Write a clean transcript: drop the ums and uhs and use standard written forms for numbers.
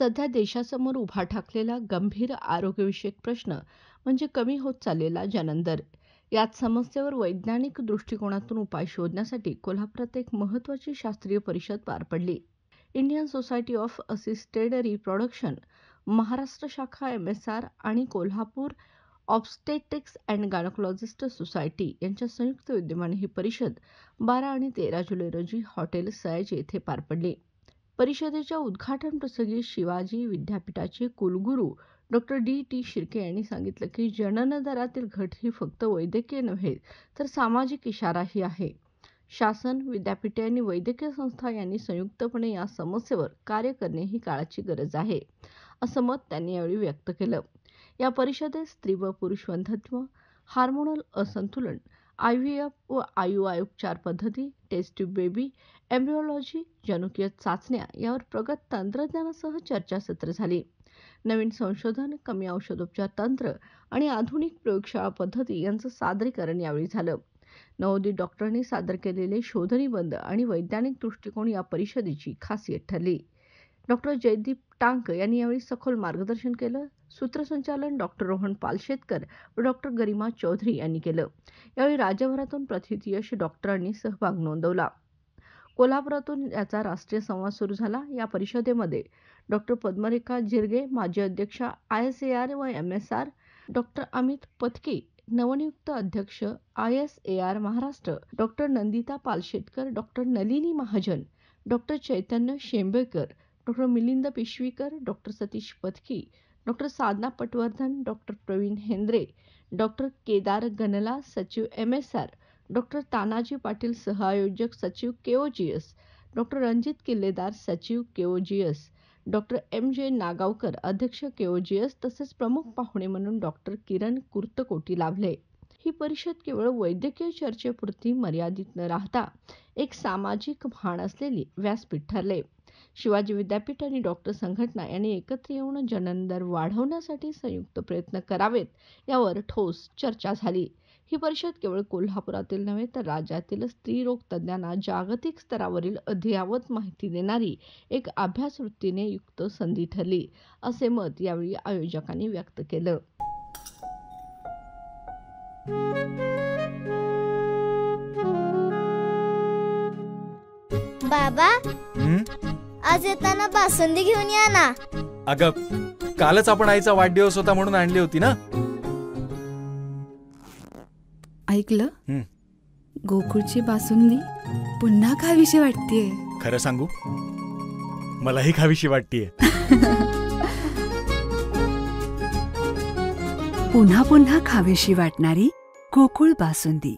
सध्या देशासमोर उभा ठाकलेला गंभीर आरोग्यविषयक प्रश्न म्हणजे कमी होत चाललेला जननदर. याच समस्येवर वैज्ञानिक दृष्टिकोनातून उपाय शोधण्यासाठी कोल्हापुरात एक महत्त्वाची शास्त्रीय परिषद पार पडली. Indian society of assisted reproduction, Maharashtra शाखा MSR आणि Kolhapur obstetrics and gynaecologist society यांच्या संयुक्त विद्यमाने ही परिषद 12 आणि 13 जुलै रोजी हॉटेल सयाजी येथे पार पडली. परिषदेच्या उद्घाटन प्रसंगी शिवाजी विद्यापीठाचे कुलगुरू डॉ. D.T. शिर्के यांनी सांगितलं की जनन दरातील घट ही फक्त वैद्यकीय नव्हे तर सामाजिक इशाराही आहे. शासन, विद्यापीठे आणि वैद्यकीय संस्था यांनी संयुक्तपणे या समस्येवर कार्य करणे ही काळाची गरज आहे, असं मत त्यांनी यावेळी व्यक्त केलं. या परिषदेत स्त्री व पुरुष वंध्यत्व, हार्मोनल असंतुलन, IVF व IUI उपचार पद्धती, टेस्ट ट्यूब बेबी, एम्ब्रिओलॉजी, जनुकीय चाचण्या यावर प्रगत तंत्रज्ञानासह चर्चासत्र झाली. नवीन संशोधन, कमी औषधोपचार तंत्र आणि आधुनिक प्रयोगशाळा पद्धती यांचं सादरीकरण यावेळी झालं. नवोदित डॉक्टरांनी सादर केलेले शोधनिबंध आणि वैज्ञानिक दृष्टिकोन या परिषदेची खासियत ठरली. डॉ. जयदीप टांक यांनी यावेळी सखोल मार्गदर्शन केलं. सूत्रसंचालन डॉ. रोहन पालशेतकर व डॉ. गरिमा चौधरी यांनी केलं. यावेळी राज्यभरातून प्रथितयश डॉक्टरांनी सहभाग नोंदवला. कोल्हापुरातून याचा राष्ट्रीय संवाद सुरू झाला. या परिषदेमध्ये डॉ. पद्मरेखा जिरगे, माजी अध्यक्षा ISAR व MSR, डॉ. अमित पथके, नवनियुक्त अध्यक्ष ISAR महाराष्ट्र, डॉ. नंदिता पालशेतकर, डॉ. नलिनी महाजन, डॉ. चैतन्य शेंबेकर, डॉ. मिलिंद पिशवीकर, डॉ. सतीश पथकी, डॉ. साधना पटवर्धन, डॉ. प्रवीण हेंद्रे, डॉ. केदार गनला, सचिव MSR, डॉ. तानाजी पाटील, सहआयोजक सचिव KOGS, डॉ. रणजित किल्लेदार, सचिव KOGS, डॉ. MJ नागावकर, अध्यक्ष KOGS तसेच प्रमुख पाहुणे म्हणून डॉ. किरण कुर्तकोटी लाभले. ही परिषद केवळ वैद्यकीय चर्चेपुरती मर्यादित न राहता एक सामाजिक भान असलेली व्यासपीठ ठरले. शिवाजी विद्यापीठ आणि डॉक्टर संघटना यांनी एकत्र येऊन जननदर वाढवण्यासाठी संयुक्त प्रयत्न करावेत यावर ठोस चर्चा झाली. ही परिषद केवळ कोल्हापुरातील नव्हे तर राज्यातील स्त्रीरोग तज्ज्ञांना जागतिक स्तरावरील अद्ययावत माहिती देणारी एक अभ्यासवृत्तीने युक्त संधी ठरली, असे मत यावेळी आयोजकांनी व्यक्त केलं. बाबा, आज येताना बासुंदी घेऊन या ना. अगं, कालच आपण आईचा वाढदिवस होता म्हणून आणली होती ना. ऐकलं, गोकुळची बासुंदी पुन्हा खावीशी वाटतेय. खरं सांगू, मलाही खावीशी वाटतेय. पुन्हा पुन्हा खावीशी वाटणारी गोकुळ बासुंदी.